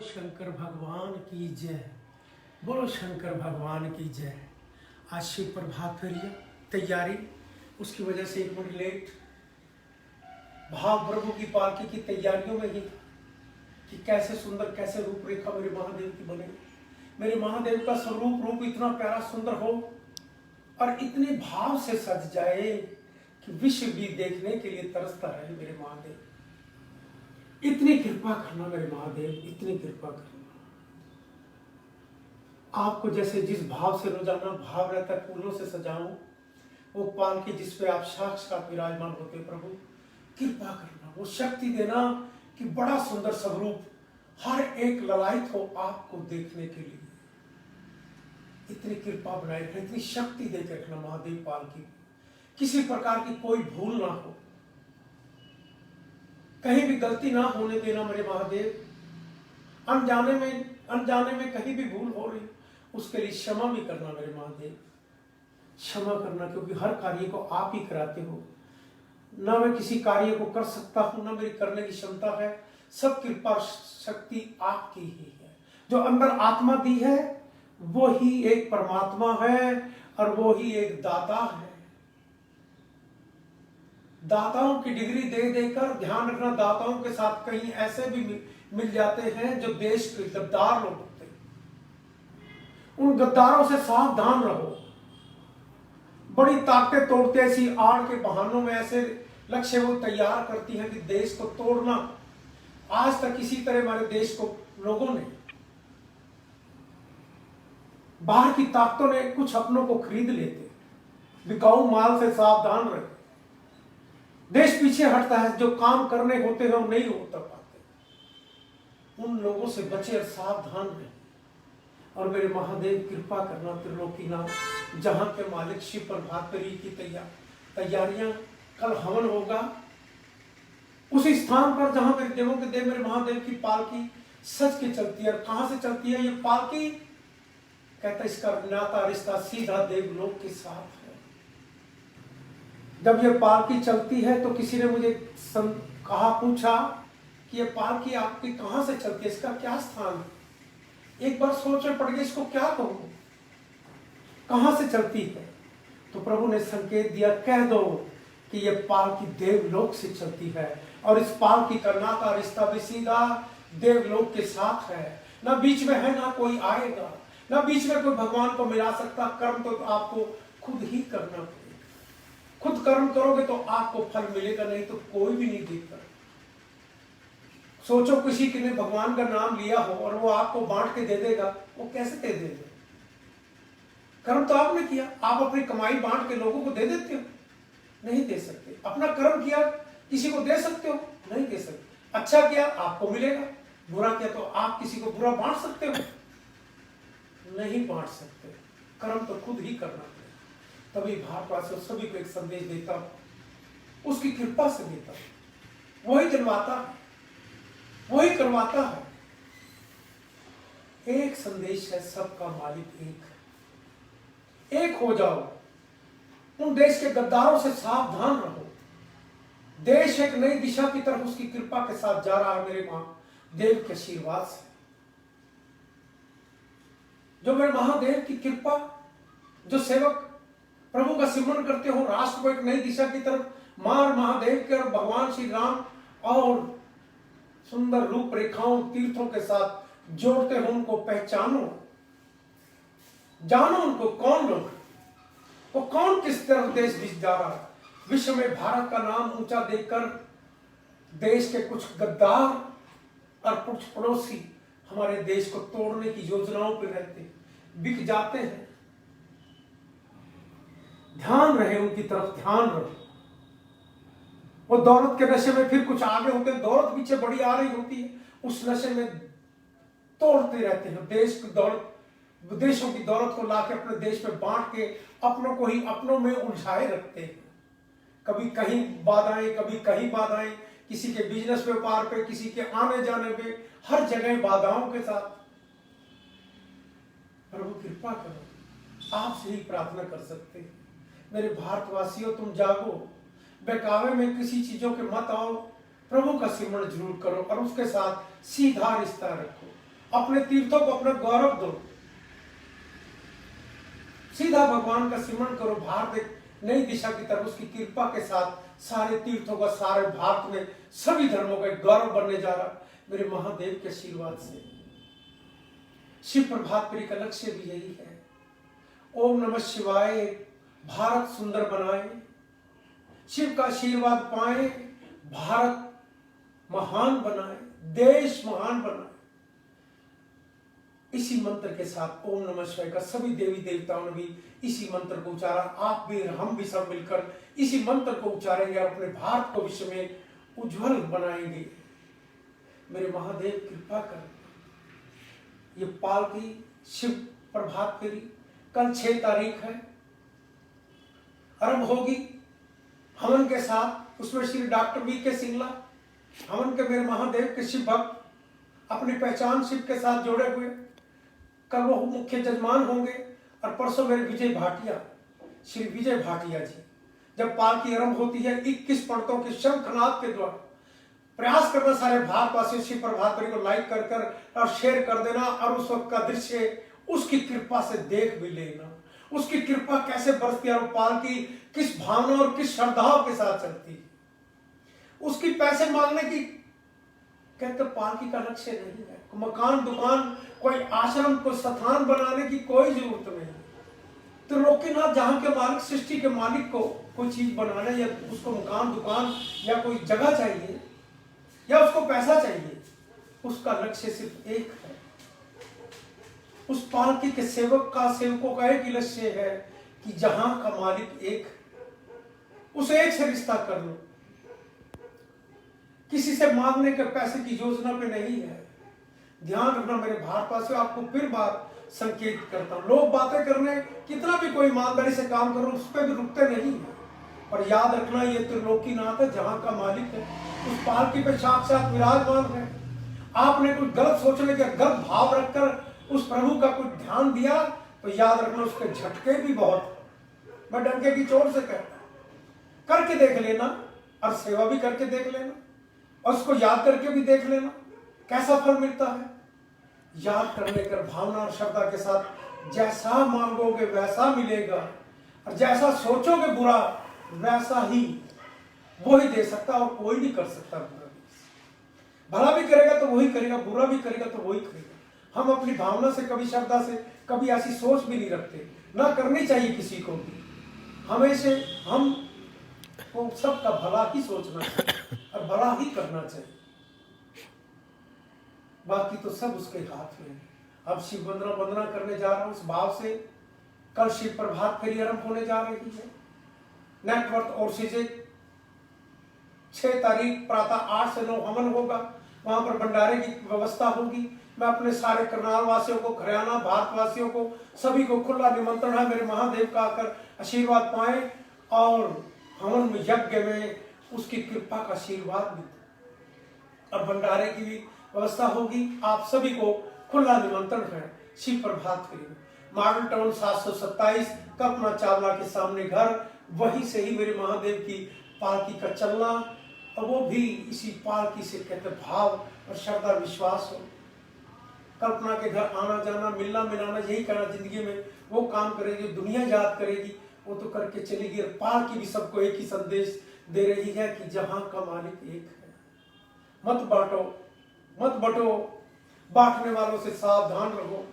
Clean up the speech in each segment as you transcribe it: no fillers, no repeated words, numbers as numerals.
शंकर भगवान की जय। बोलो शंकर भगवान की जय। आज शिव प्रभात फेरी तैयारी, उसकी वजह से एक मिनट लेट। भाव प्रभु की पालकी की तैयारियों में ही कि कैसे सुंदर, कैसे रूपरेखा मेरे महादेव की बने, मेरे महादेव का रूप इतना प्यारा सुंदर हो और इतने भाव से सज जाए कि विश्व भी देखने के लिए तरसता रहे। मेरे महादेव, इतनी कृपा करना मेरे महादेव, इतनी कृपा करना। आपको जैसे जिस भाव से रोजाना भाव रहता है फूलों से सजाऊं, वो पालकी जिस पे आप साक्षात विराजमान होते प्रभु, कृपा करना, वो शक्ति देना कि बड़ा सुंदर स्वरूप हर एक ललायत हो आपको देखने के लिए। इतनी कृपा बनाए रखना, इतनी शक्ति देकर रखना महादेव पालकी, किसी प्रकार की कोई भूल ना हो, कहीं भी गलती ना होने देना मेरे महादेव। अनजाने में कहीं भी भूल हो रही उसके लिए क्षमा भी करना मेरे महादेव, क्षमा करना, क्योंकि हर कार्य को आप ही कराते हो। ना मैं किसी कार्य को कर सकता हूं, ना मेरी करने की क्षमता है, सब कृपा शक्ति आपकी ही है। जो अंदर आत्मा दी है वो ही एक परमात्मा है और वो ही एक दाता है। दाताओं की डिग्री दे देकर ध्यान रखना, दाताओं के साथ कहीं ऐसे भी मिल जाते हैं जो देश के गद्दार लोग होते हैं। उन गद्दारों से सावधान रहो। बड़ी ताकतें तोड़ते ऐसी आड़ के बहानों में ऐसे लक्ष्य वो तैयार करती हैं कि देश को तोड़ना। आज तक किसी तरह हमारे देश को लोगों ने, बाहर की ताकतों ने कुछ अपनों को खरीद लेते। बिकाऊ माल से सावधान रहे। देश पीछे हटता है, जो काम करने होते हैं वो नहीं होता पाते। उन लोगों से बचे और सावधान रहे। और मेरे महादेव कृपा करना, त्रिलोकीनाथ जहां के मालिक शिव प्रभात फेरी की तैयारियां, कल हवन होगा उस स्थान पर जहां मेरे देवों के देव मेरे महादेव की पालकी सज के चलती है। और कहां से चलती है ये पालकी? कहता इसका नाता रिश्ता सीधा देवलोक के साथ है। जब ये पालकी चलती है तो किसी ने मुझे पूछा कि ये पालकी आपकी कहां से चलती है, इसका क्या स्थान है? एक बार सोच में पड़ गया इसको क्या कहूं, कहां से चलती है? तो प्रभु ने संकेत दिया, कह दो कि ये पालकी देवलोक से चलती है और इस पालकी का नाता रिश्ता भी सीधा देवलोक के साथ है। ना बीच में है, ना कोई आएगा, ना बीच में कोई भगवान को मिला सकता। कर्म तो आपको खुद ही करना पड़ेगा। खुद कर्म करोगे तो आपको फल मिलेगा, नहीं तो कोई भी नहीं देता। सोचो किसी ने भगवान का नाम लिया हो और वो आपको बांट के दे देगा, वो कैसे दे देगा? कर्म तो आपने किया, आप अपनी कमाई बांट के लोगों को दे देते हो? नहीं दे सकते। अपना कर्म किया, किसी को दे सकते हो? नहीं दे सकते। अच्छा किया आपको मिलेगा, बुरा किया तो आप किसी को बुरा बांट सकते हो? नहीं बांट सकते। कर्म तो खुद ही करना पड़ेगा। तभी भारतवासियों सभी को एक संदेश देता हूं, उसकी कृपा से देता हूं। वही दिलवाता है, वही करवाता है। एक संदेश है, सबका मालिक एक है। एक हो जाओ। उन देश के गद्दारों से सावधान रहो। देश एक नई दिशा की तरफ उसकी कृपा के साथ जा रहा है मेरे महादेव के आशीर्वाद से। जो मेरे महादेव की कृपा, जो सेवक प्रभु का सिमरन करते हो, राष्ट्र को एक नई दिशा की तरफ महादेव के और भगवान श्री राम और सुंदर रूप रेखाओं तीर्थों के साथ जोड़ते हो, उनको पहचानो, जानो उनको कौन लोग, वो कौन किस तरफ देश जा रहा है। विश्व में भारत का नाम ऊंचा देखकर देश के कुछ गद्दार और कुछ पड़ोसी हमारे देश को तोड़ने की योजनाओं पर रहते, बिक जाते हैं। ध्यान रहे, उनकी तरफ ध्यान रहो। वो दौलत के नशे में फिर कुछ आगे होते हैं, दौलत पीछे बड़ी आ रही होती है, उस नशे में तोड़ते रहते हैं। देश की दौलत, विदेशों की दौलत को लाके अपने देश में बांट के अपनों को ही अपनों में उलझाए रखते हैं। कभी कहीं बाधाएं, कभी कहीं बाधाएं, किसी के बिजनेस व्यापार पे, किसी के आने जाने पे, हर जगह बाधाओं के साथ। प्रभु कृपा करो, आपसे ही प्रार्थना कर सकते हैं। मेरे भारतवासियों, तुम जागो, बहकावे में किसी चीजों के मत आओ, प्रभु का सिमरण जरूर करो और उसके साथ सीधा रिश्ता रखो। अपने तीर्थों को अपना गौरव दो, सीधा भगवान का सिमरण करो। भारत एक नई दिशा की तरफ उसकी कृपा के साथ सारे तीर्थों का, सारे भारत में सभी धर्मों का एक गौरव बनने जा रहा मेरे महादेव के आशीर्वाद से। शिव प्रभात फेरी का लक्ष्य भी यही है। ओम नमः शिवाय, भारत सुंदर बनाए, शिव का आशीर्वाद पाए, भारत महान बनाए, देश महान बनाए। इसी मंत्र के साथ ओम नमः शिवाय का सभी देवी देवताओं ने भी इसी मंत्र को उच्चारा। आप भी, हम भी सब मिलकर इसी मंत्र को उच्चारेंगे और अपने भारत को विश्व में उज्जवल बनाएंगे। मेरे महादेव कृपा कर। ये पालकी शिव प्रभात फेरी कल 6 तारीख है, आरंभ होगी हवन के साथ। उसमें श्री डॉक्टर वी.के. सिंगला, हवन के मेरे महादेव के शिव भक्त अपनी पहचान शिव के साथ जोड़े हुए, कल वो मुख्य जजमान होंगे। और परसों मेरे विजय भाटिया, श्री विजय भाटिया जी, जब पालकी आरंभ होती है 21 पंडितों के शंखनाद के द्वारा। प्रयास करना सारे भारतवासियों शिव प्रभात फेरी को लाइक कर और शेयर कर देना, और उस वक्त का दृश्य उसकी कृपा से देख भी लेना। उसकी कृपा कैसे बरसती है और पालकी किस भावना और किस श्रद्धाओं के साथ चलती है। उसकी पैसे मांगने की कहते पालकी का लक्ष्य नहीं है। मकान, दुकान, कोई आश्रम, कोई स्थान बनाने की कोई जरूरत नहीं। तो त्रिलोकीनाथ जहां के मालिक, सृष्टि के मालिक को कोई चीज बनाने या उसको मकान, दुकान या कोई जगह चाहिए या उसको पैसा चाहिए, उसका लक्ष्य सिर्फ एक है। उस पालकी के सेवकों का एक ही लक्ष्य है कि जहां का मालिक एक, उस एक से रिश्ता कर लो। किसी से मांगने के पैसे की योजना पे नहीं है। ध्यान रखना मेरे भारतवासियों, आपको फिर बार संकेत करता हूं, लोग बातें करने कितना भी कोई ईमानदारी से काम करो उस पर भी रुकते नहीं है। और याद रखना ये त्रिलोकीनाथ है, जहां का मालिक है, उस पालकी पे साक्षात विराजमान है। आपने कुछ गलत सोचने के गलत भाव रखकर उस प्रभु का कुछ ध्यान दिया तो याद रखना उसके झटके भी बहुत। मैं डंके की चोट से कहता हूं, करके देख लेना और सेवा भी करके देख लेना और उसको याद करके भी देख लेना कैसा फल मिलता है। याद करने कर भावना और श्रद्धा के साथ जैसा मांगोगे वैसा मिलेगा, और जैसा सोचोगे बुरा वैसा ही वो ही दे सकता, और कोई नहीं कर सकता। भला भी करेगा तो वही करेगा, बुरा भी करेगा तो वही करेगा। हम अपनी भावना से कभी, श्रद्धा से कभी ऐसी सोच भी नहीं रखते, ना करनी चाहिए किसी को भी। हमेशा हम को सबका भला ही सोचना चाहिए और भला ही करना चाहिए, बाकी तो सब उसके हाथ में है। अब शिव वंदना करने जा रहा हूं उस भाव से। कल शिव प्रभात फेरी आरंभ होने जा रही है। नेटवर्क और सीजे 6 तारीख प्रातः 8 से 9 हवन होगा, वहां पर भंडारे की व्यवस्था होगी। मैं अपने सारे करनाल वासियों को, हरियाणा भारतवासियों को, सभी को खुला निमंत्रण है मेरे महादेव का आकर आशीर्वाद पाएं और हवन में, यज्ञ में उसकी कृपा का आशीर्वाद भी। और भंडारे की भी व्यवस्था होगी। आप सभी को खुला निमंत्रण है शिव प्रभात फेरी में। मॉडल टाउन 727 कल्पना चावला के सामने घर, वहीं से ही मेरे महादेव की पालकी का चलना, और वो भी इसी पालकी से कहते भाव और श्रद्धा विश्वास हो। कल्पना के घर आना जाना, मिलना मिलाना, यही करना जिंदगी में। वो काम करेगी, दुनिया याद करेगी, वो तो करके चलेगी। और पालकी भी सबको एक ही संदेश दे रही है कि जहां का मालिक एक है। मत बांटो, मत बटो, बांटने वालों से सावधान रहो।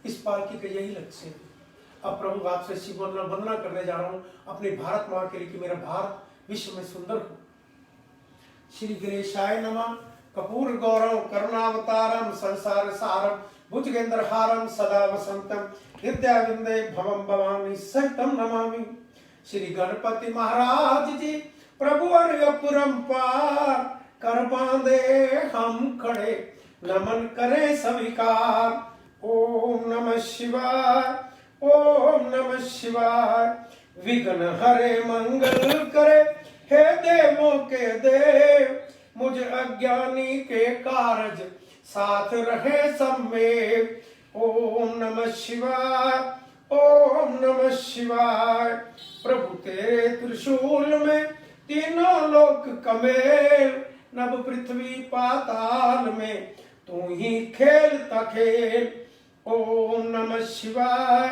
इस पालकी का यही लक्ष्य है। अब प्रभु आपसे शिव वंदना करने जा रहा हूं अपने भारत मां के लिए कि मेरा भारत विश्व में सुंदर हो। श्री गणेशाय नमः। कपूर गौरव करुणावतारम संसार सारम भुजगेंद्रहारम सदा वसंतम हृदयाविंदे भवम भवानी सहितम नमामि। श्री गणपति महाराज जी प्रभु अर्यपुरम पार कर बांधे हम खड़े, नमन करे स्वीकार। ओम नमः शिवाय, ओम नमः शिवाय। विघ्न हरे मंगल करे, हे देवों के देव, मुझ अज्ञानी के कारज साथ रहे सब में। ओम नमः शिवाय, ओम नमः शिवाय। प्रभु तेरे त्रिशूल में तीनों लोक कमेल, नभ पृथ्वी पाताल में तू ही खेलता खेल। ओम नमः शिवाय,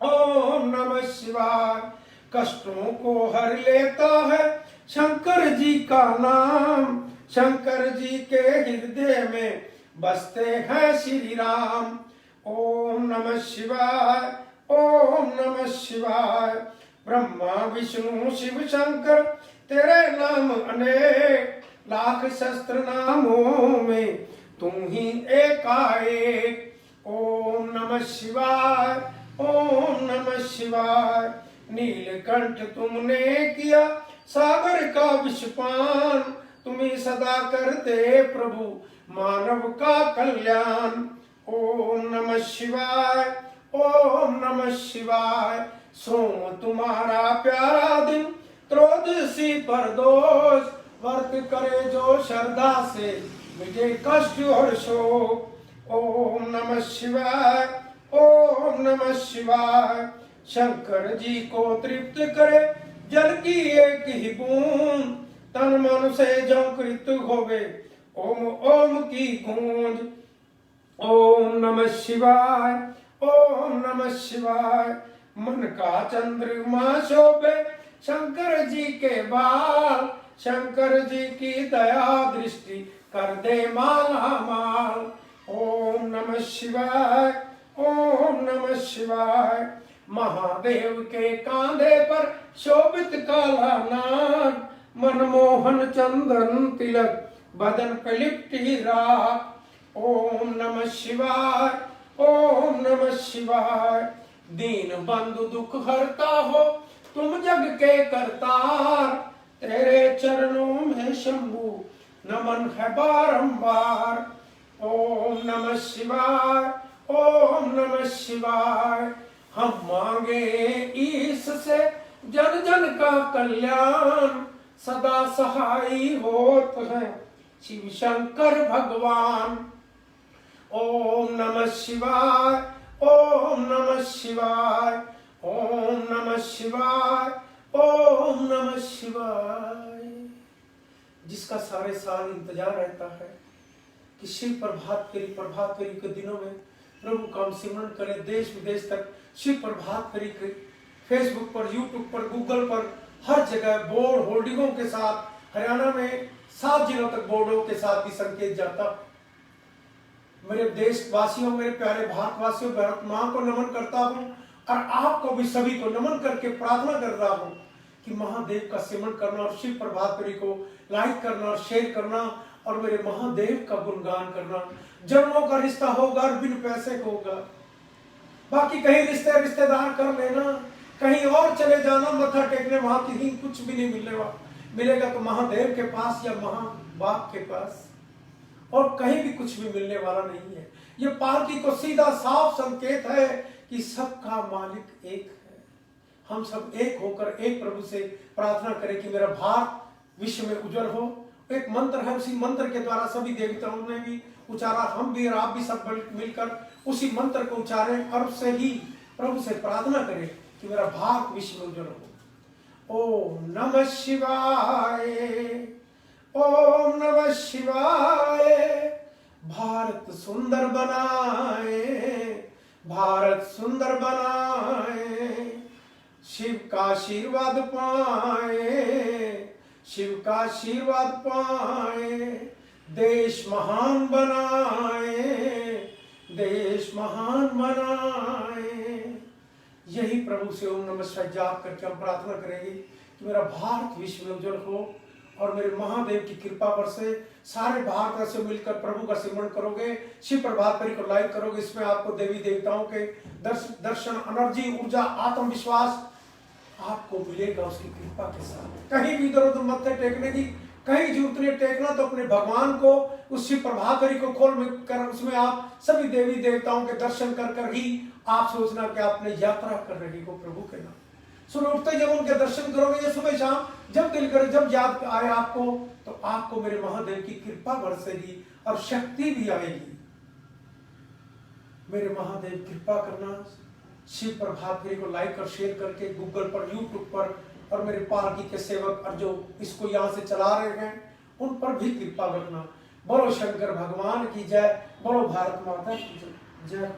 ओम नमः शिवाय। कष्टों को हर लेता है शंकर जी का नाम, शंकर जी के हृदय में बसते हैं श्री राम। ओम नमः शिवाय, ओम नमः शिवाय। ब्रह्मा विष्णु शिव शंकर तेरे नाम अनेक, लाख शस्त्र नामों में तुम ही एकाएक। ओम नमः शिवाय, ओम नमः शिवाय। नीलकंठ तुमने किया सागर का विषपान, तुम्हें सदा करते प्रभु मानव का कल्याण। ओम नमः शिवाय, ओम नमः शिवाय। सोम तुम्हारा प्यारा दिन, त्रयोदशी पर दोष, व्रत करे जो श्रद्धा से मिटे कष्ट और शोक। ओम नमः शिवाय, ओम नमः शिवाय। शंकर जी को तृप्त करे जल की एक ही बूंद, तन मन से जो कृत होवे ओम ओम की गूंज। ओम नमः शिवाय, ओम नमः शिवाय। मन का चंद्रमा शोभे शंकर जी के बाल, शंकर जी की दया दृष्टि कर दे माला माल। ओम नमः शिवाय, ओम नमः शिवाय। महादेव के कांधे पर शोभित काला नाग, मनमोहन चंदन तिलक बदन पे लिपटी राख। ओम नमः शिवाय, ओम नमः शिवाय। दीन बंधु दुख हरता हो तुम जग के करतार, तेरे चरणों में शंभु नमन है बारंबार। ओम नमः शिवाय, ओम नमः शिवाय। हम मांगे ईश से जन जन का कल्याण, सदा सहाय होत है शिव शंकर भगवान। ओम नमः शिवाय, ओम नमः शिवाय, ओम नमः शिवाय, ओम नमः शिवाय। जिसका सारे साल इंतजार रहता है कि शिव प्रभात फेरी के दिनों में प्रभु का सिमरन करें, देश विदेश तक शिव प्रभात फेरी के फेसबुक पर, यूट्यूब पर, गूगल पर, हर जगह बोर्ड होर्डिंगों के साथ, हरियाणा में 7 जिलों तक बोर्डों के साथ भी संकेत जाता। मेरे देशवासियों, मेरे प्यारे भारतवासियों, भारत मां को नमन करता हूं और आपको भी सभी को नमन करके प्रार्थना कर रहा हूं कि महादेव का सिमरन करना और शिव प्रभात फेरी को लाइक करना और शेयर करना और मेरे महादेव का गुणगान करना। जन्मों का रिश्ता होगा, बिन पैसे को होगा। बाकी कहीं रिश्तेदार कर लेना, कहीं और चले जाना मत्था टेकने, वहां कहीं कुछ भी नहीं मिलेगा तो महादेव के पास या महाबाप के पास, और कहीं भी कुछ भी मिलने वाला नहीं है। ये पालकी को सीधा साफ संकेत है कि सबका मालिक एक है। हम सब एक होकर एक प्रभु से प्रार्थना करें कि मेरा भारत विश्व में उज्जवल हो। एक मंत्र है, उसी मंत्र के द्वारा सभी देवताओं ने भी उचारा, हम भी और आप भी सब मिलकर उसी मंत्र को उचारें और उससे ही प्रभु से प्रार्थना करें कि मेरा भारत विश्व में उज्जवल हो। ओम नमः शिवाय, ओम नमः शिवाय। भारत सुंदर बनाए, भारत सुंदर बनाए, शिव का आशीर्वाद पाए, शिव का आशीर्वाद पाए। देश महान बनाए, देश महान बनाए। यही प्रभु से ओम नमः शिवाय जाप करके हम प्रार्थना करेंगे कि मेरा भारत विश्व में उज्जवल हो और मेरे महादेव की कृपा पर से सारे भारत से मिलकर प्रभु का सिमरन करोगे, शिव प्रभात फेरी को लाइक करोगे। इसमें आपको देवी देवताओं के दर्शन, एनर्जी, ऊर्जा, आत्मविश्वास आपको मिलेगा उसकी कृपा के साथ। कहीं भी इधर उधर मत्थे टेकने की कहीं जरूरत नहीं टेकना, तो अपने भगवान को उस शिव प्रभात फेरी को खोल कर उसमें आप सभी देवी देवताओं के दर्शन कर कर ही आप सोचना कि आपने यात्रा कर रही हो प्रभु के नाम। सुबह उठते जब उनके दर्शन करोगे, या सुबह शाम जब दिल करे, जब याद आए आपको, तो आपको मेरे महादेव की कृपा बरसेगी और शक्ति भी आएगी। मेरे महादेव कृपा करना, शिव प्रभात फेरी को लाइक और शेयर करके गूगल पर, यूट्यूब पर, और मेरे पालकी के सेवक और जो इसको यहाँ से चला रहे हैं उन पर भी कृपा रखना। बोलो शंकर भगवान की जय, बोलो भारत माता की जय। जय।